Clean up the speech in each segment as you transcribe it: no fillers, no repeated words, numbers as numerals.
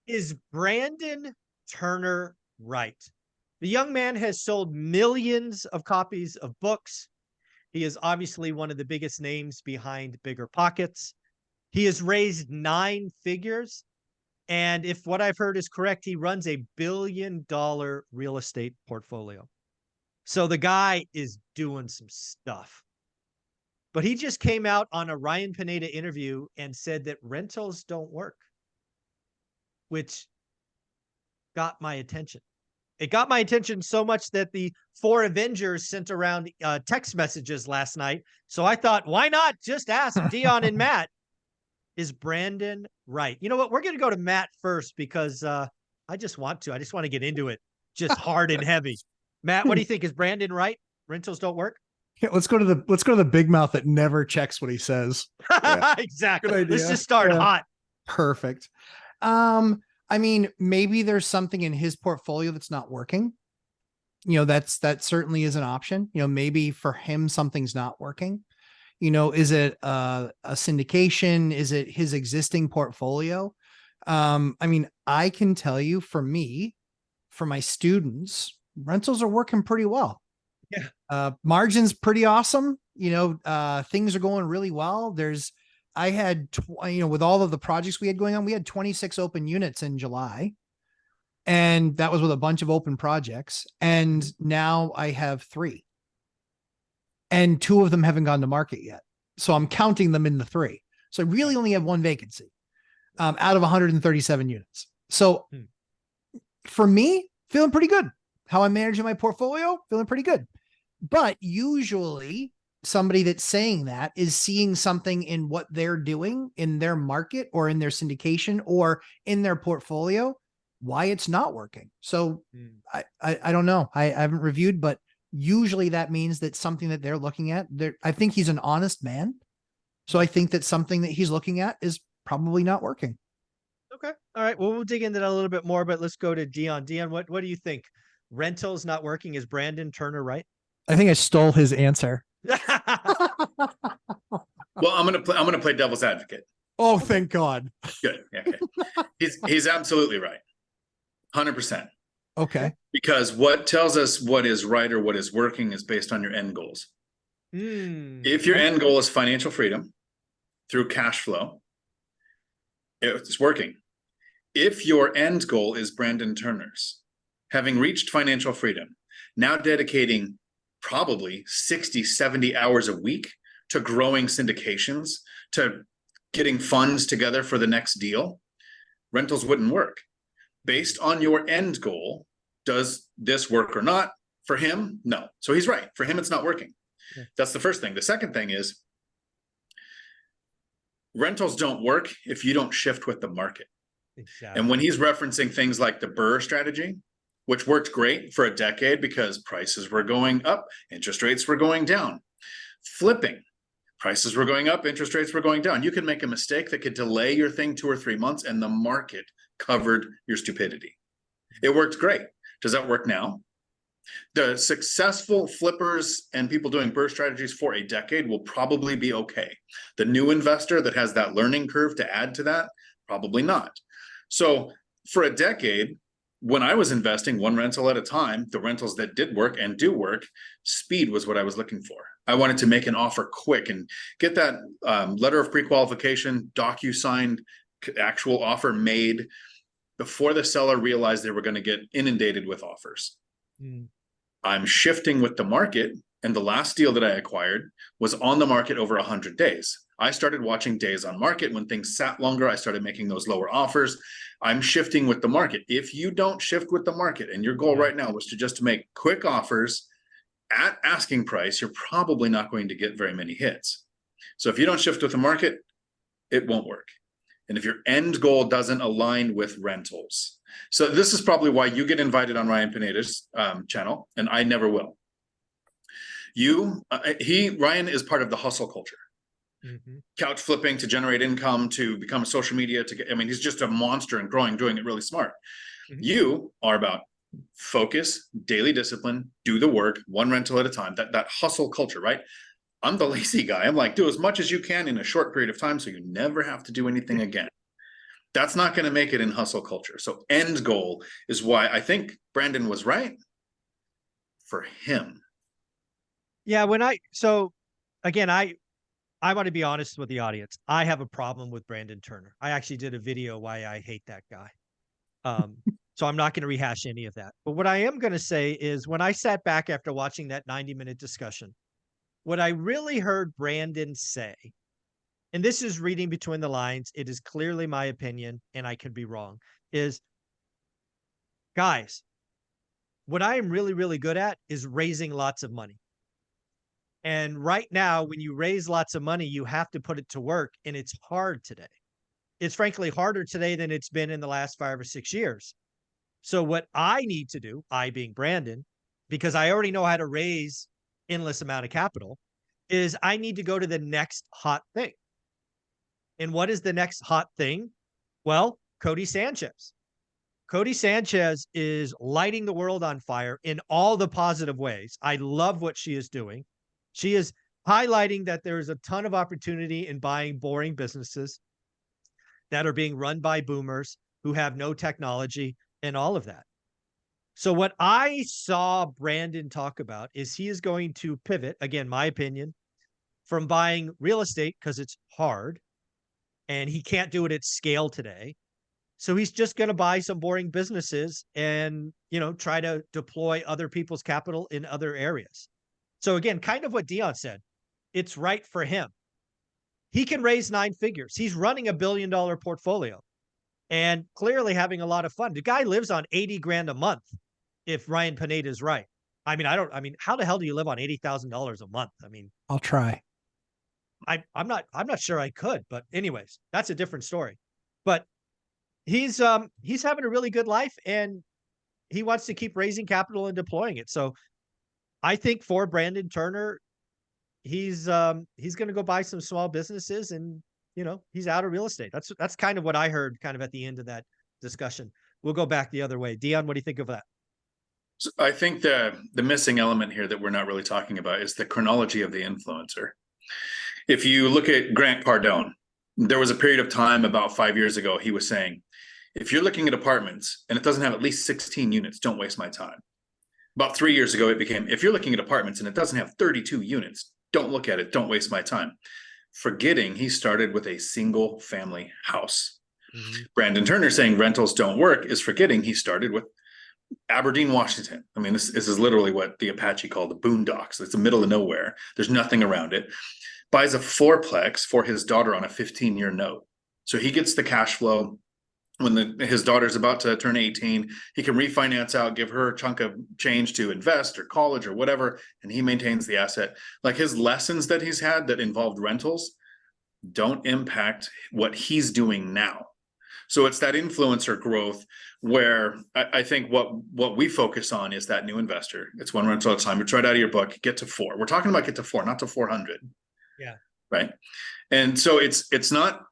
Is Brandon Turner right? The young man has sold millions of copies of books. He is obviously one of the biggest names behind Bigger Pockets. He has raised 9 figures. And if what I've heard is correct, he runs a $1 billion real estate portfolio. So the guy is doing some stuff. But he just came out on a Ryan Pineda interview and said that rentals don't work, which got my attention. It got my attention so much that the 4 Avengers sent around text messages last night. So I thought, why not just ask Dion and Matt, is Brandon right? You know what? We're going to go to Matt first because I just want to get into it just hard and heavy. Matt, what do you think? Is Brandon right? Rentals don't work? Yeah, let's go to the big mouth that never checks what he says. Yeah. Exactly. Let's just start hot. Perfect. I mean, maybe there's something in his portfolio that's not working. That certainly is an option. Maybe for him, something's not working. Is it a syndication? Is it his existing portfolio? I mean, I can tell you for me, for my students, rentals are working pretty well. Yeah. Margin's pretty awesome. Things are going really well. I had, with all of the projects we had going on, we had 26 open units in July. And that was with a bunch of open projects. And now I have 3. And 2 of them haven't gone to market yet. So I'm counting them in the 3. So I really only have 1 vacancy out of 137 units. So for me, feeling pretty good. How I'm managing my portfolio, feeling pretty good. But usually somebody that's saying that is seeing something in what they're doing in their market or in their syndication or in their portfolio, why it's not working. So I don't know. I haven't reviewed, but usually that means that something that they're looking at, I think he's an honest man. So I think that something that he's looking at is probably not working. Okay. All right. Well, we'll dig into that a little bit more, but let's go to Dion. Dion, what do you think? Rentals not working. Is Brandon Turner right? I think I stole his answer. Well, I'm gonna play devil's advocate. Oh, thank God. Good. Okay. He's absolutely right. 100%. Okay. Because what tells us what is right or what is working is based on your end goals. If your end goal is financial freedom through cash flow, it's working. If your end goal is Brandon Turner's, having reached financial freedom, now dedicating probably 60, 70 hours a week to growing syndications, to getting funds together for the next deal, rentals wouldn't work. Based on your end goal, does this work or not? For him, no. So he's right. For him, it's not working. Yeah. That's the first thing. The second thing is rentals don't work if you don't shift with the market. Exactly. And when he's referencing things like the Burr strategy, which worked great for a decade because prices were going up, interest rates were going down. Flipping, prices were going up, interest rates were going down. You could make a mistake that could delay your thing 2 or 3 months and the market covered your stupidity. It worked great. Does that work now? The successful flippers and people doing Burr strategies for a decade will probably be okay. The new investor that has that learning curve to add to that, probably not. So for a decade, when I was investing 1 rental at a time, the rentals that did work and do work, speed was what I was looking for. I wanted to make an offer quick and get that letter of pre-qualification, DocuSigned, actual offer made before the seller realized they were going to get inundated with offers. I'm shifting with the market, and the last deal that I acquired was on the market over 100 days. I started watching days on market. When things sat longer, I started making those lower offers. I'm shifting with the market. If you don't shift with the market and your goal right now was to just make quick offers at asking price, you're probably not going to get very many hits. So if you don't shift with the market, it won't work. And if your end goal doesn't align with rentals. So this is probably why you get invited on Ryan Pineda's channel, and I never will. Ryan is part of the hustle culture. Couch flipping to generate income, to become a social media, he's just a monster and growing, doing it really smart. You are about focus, daily discipline, do the work, 1 rental at a time, that hustle culture, right? I'm the lazy guy. I'm like, do as much as you can in a short period of time so you never have to do anything again. That's not going to make it in hustle culture. So end goal is why I think Brandon was right for him. Yeah, so again, I want to be honest with the audience. I have a problem with Brandon Turner. I actually did a video why I hate that guy. So I'm not going to rehash any of that. But what I am going to say is when I sat back after watching that 90-minute discussion, what I really heard Brandon say, and this is reading between the lines, it is clearly my opinion, and I could be wrong, is, guys, what I am really, really good at is raising lots of money. And right now, when you raise lots of money, you have to put it to work, and it's hard today. It's frankly harder today than it's been in the last 5 or 6 years. So what I need to do, I being Brandon, because I already know how to raise endless amount of capital, is I need to go to the next hot thing. And what is the next hot thing? Well, Cody Sanchez. Cody Sanchez is lighting the world on fire in all the positive ways. I love what she is doing. She is highlighting that there is a ton of opportunity in buying boring businesses that are being run by boomers who have no technology and all of that. So what I saw Brandon talk about is he is going to pivot, again, my opinion, from buying real estate because it's hard and he can't do it at scale today. So he's just going to buy some boring businesses and, try to deploy other people's capital in other areas. So again, kind of what Dion said, it's right for him. He can raise 9 figures. He's running $1 billion portfolio and clearly having a lot of fun. The guy lives on 80 grand a month. If Ryan Pineda is right. I mean, how the hell do you live on $80,000 a month? I mean, I'll try. I'm not sure I could, but anyways, that's a different story. But he's having a really good life and he wants to keep raising capital and deploying it. So I think for Brandon Turner, he's going to go buy some small businesses and, he's out of real estate. That's kind of what I heard kind of at the end of that discussion. We'll go back the other way. Dion, what do you think of that? So I think the missing element here that we're not really talking about is the chronology of the influencer. If you look at Grant Cardone, there was a period of time about 5 years ago, he was saying, if you're looking at apartments and it doesn't have at least 16 units, don't waste my time. About 3 years ago, it became, if you're looking at apartments and it doesn't have 32 units, don't look at it, don't waste my time. Forgetting he started with a single family house. Mm-hmm. Brandon Turner saying rentals don't work is forgetting he started with Aberdeen, Washington. I mean, this is literally what the Apache called the boondocks. It's the middle of nowhere. There's nothing around it. Buys a fourplex for his daughter on a 15-year note. So he gets the cash flow. When his daughter's about to turn 18, he can refinance out, give her a chunk of change to invest or college or whatever, and he maintains the asset. Like his lessons that he's had that involved rentals don't impact what he's doing now. So it's that influencer growth where I think what we focus on is that new investor. It's one rental at a time. It's right out of your book. Get to 4. We're talking about get to 4, not to 400. Yeah. Right. And so it's not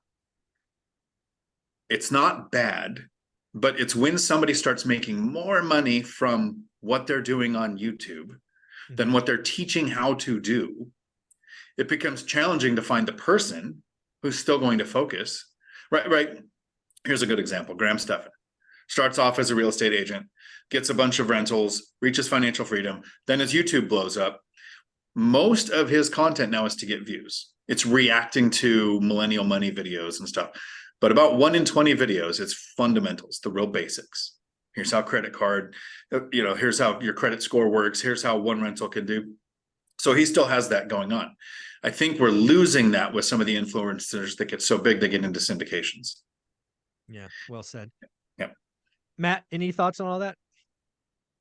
bad, but it's when somebody starts making more money from what they're doing on YouTube than what they're teaching how to do. It becomes challenging to find the person who's still going to focus. Right. Here's a good example. Graham Stephan starts off as a real estate agent, gets a bunch of rentals, reaches financial freedom. Then his YouTube blows up. Most of his content now is to get views. It's reacting to millennial money videos and stuff. But about 1 in 20 videos, it's fundamentals, the real basics. Here's how credit card, here's how your credit score works. Here's how one rental can do. So he still has that going on. I think we're losing that with some of the influencers that get so big, they get into syndications. Yeah, well said. Yeah. Matt, any thoughts on all that?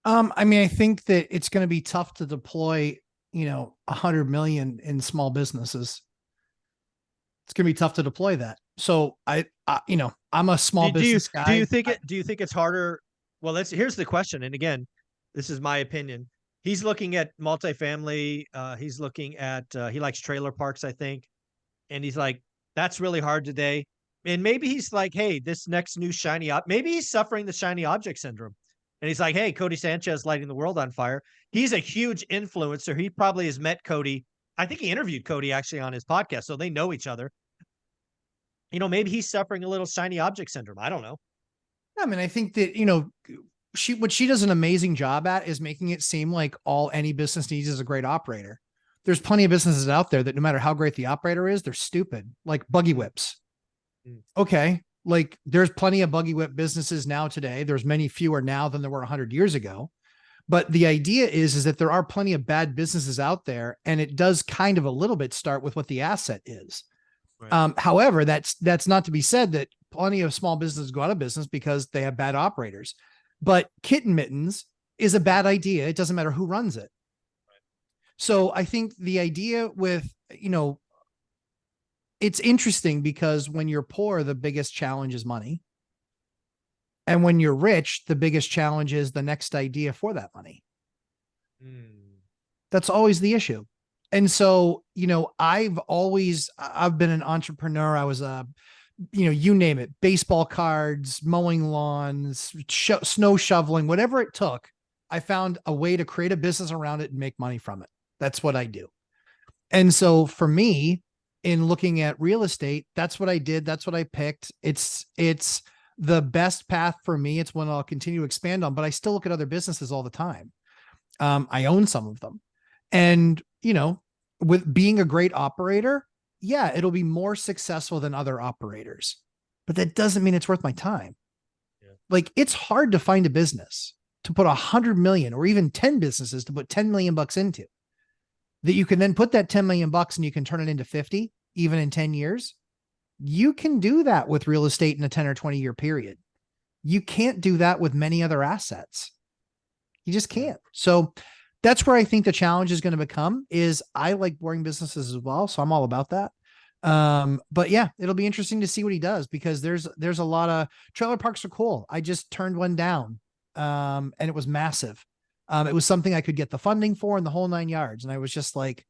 I mean, I think that it's going to be tough to deploy, 100 million in small businesses. It's going to be tough to deploy that. So I'm a small business guy. Do you think it's harder? Well, here's the question. And again, this is my opinion. He's looking at multifamily. He's looking at, he likes trailer parks, I think. And he's like, that's really hard today. And maybe he's like, hey, this next new shiny maybe he's suffering the shiny object syndrome. And he's like, hey, Cody Sanchez lighting the world on fire. He's a huge influencer. He probably has met Cody. I think he interviewed Cody actually on his podcast, so they know each other. maybe he's suffering a little shiny object syndrome. I don't know. I mean, I think that, what she does an amazing job at is making it seem like all any business needs is a great operator. There's plenty of businesses out there that no matter how great the operator is, they're stupid, like buggy whips. Okay. Like there's plenty of buggy whip businesses now today. There's many fewer now than there were 100 years ago. But the idea is that there are plenty of bad businesses out there. And it does kind of a little bit start with what the asset is. Right. However, that's not to be said that plenty of small businesses go out of business because they have bad operators. But kitten mittens is a bad idea. It doesn't matter who runs it. Right. So I think the idea with, it's interesting because when you're poor, the biggest challenge is money. And when you're rich, the biggest challenge is the next idea for that money. That's always the issue. And so, I've been an entrepreneur. I was you name it, baseball cards, mowing lawns, snow shoveling, whatever it took. I found a way to create a business around it and make money from it. That's what I do. And so for me, in looking at real estate, that's what I did. That's what I picked. It's the best path for me. It's one I'll continue to expand on, but I still look at other businesses all the time. I own some of them. And, with being a great operator, yeah, it'll be more successful than other operators, but that doesn't mean it's worth my time. Yeah. Like it's hard to find a business to put 100 million or even 10 businesses to put 10 million bucks into that you can then put that 10 million bucks and you can turn it into 50, even in 10 years. You can do that with real estate in a 10 or 20 year period. You can't do that with many other assets. You just can't. So that's where I think the challenge is going to become is I like boring businesses as well. So I'm all about that. But yeah, it'll be interesting to see what he does because there's a lot of trailer parks are cool. I just turned one down. And it was massive. It was something I could get the funding for and the whole 9 yards. And I was just like,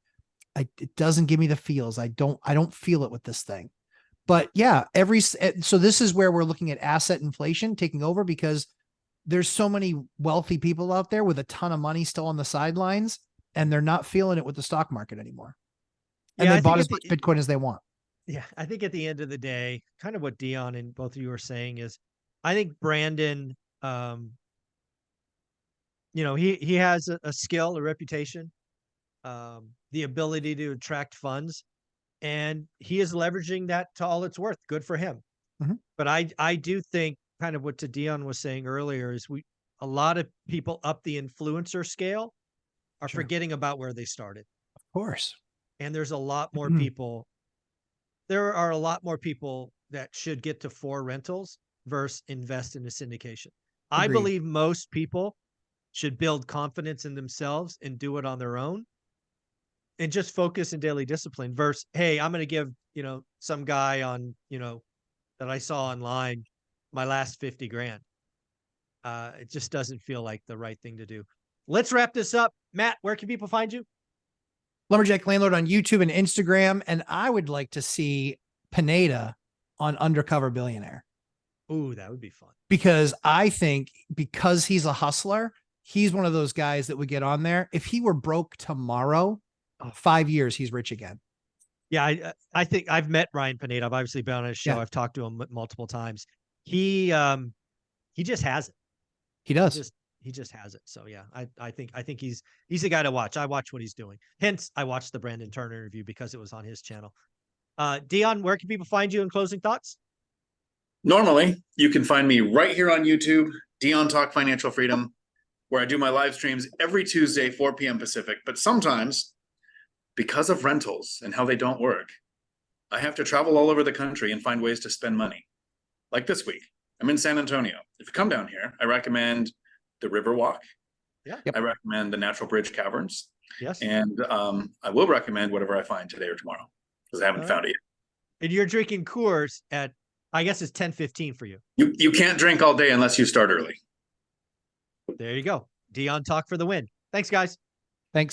it doesn't give me the feels. I don't feel it with this thing, but yeah, so this is where we're looking at asset inflation taking over because there's so many wealthy people out there with a ton of money still on the sidelines and they're not feeling it with the stock market anymore. And they bought as much Bitcoin as they want. Yeah. I think at the end of the day, kind of what Dion and both of you are saying is I think Brandon, he has a skill, a reputation, the ability to attract funds, and he is leveraging that to all it's worth. Good for him. Mm-hmm. But I do think kind of what Dion was saying earlier is a lot of people up the influencer scale are forgetting about where they started. Of course. And there's a lot more people. There are a lot more people that should get to 4 rentals versus invest in a syndication. Agreed. I believe most people should build confidence in themselves and do it on their own and just focus in daily discipline versus, hey, I'm going to give, some guy on, that I saw online my last 50 grand. It just doesn't feel like the right thing to do. Let's wrap this up. Matt, where can people find you? Lumberjack Landlord on YouTube and Instagram. And I would like to see Pineda on Undercover Billionaire. Ooh, that would be fun. Because I think because he's a hustler, he's one of those guys that would get on there. If he were broke tomorrow, 5 years, he's rich again. Yeah, I think I've met Ryan Pineda. I've obviously been on his show. Yeah. I've talked to him multiple times. He just has it. He does. He just has it. So yeah, I think he's a guy to watch. I watch what he's doing. Hence, I watched the Brandon Turner interview because it was on his channel. Dion, where can people find you in closing thoughts? Normally, you can find me right here on YouTube, Dion Talk Financial Freedom, where I do my live streams every Tuesday, 4 p.m. Pacific. But sometimes, because of rentals and how they don't work, I have to travel all over the country and find ways to spend money. Like this week, I'm in San Antonio. If you come down here, I recommend the Riverwalk. Yeah. Yep. I recommend the Natural Bridge Caverns. Yes. And I will recommend whatever I find today or tomorrow because I haven't found it yet. And you're drinking Coors at, I guess it's 10:15 for you. You can't drink all day unless you start early. There you go. Dion Talk for the win. Thanks, guys.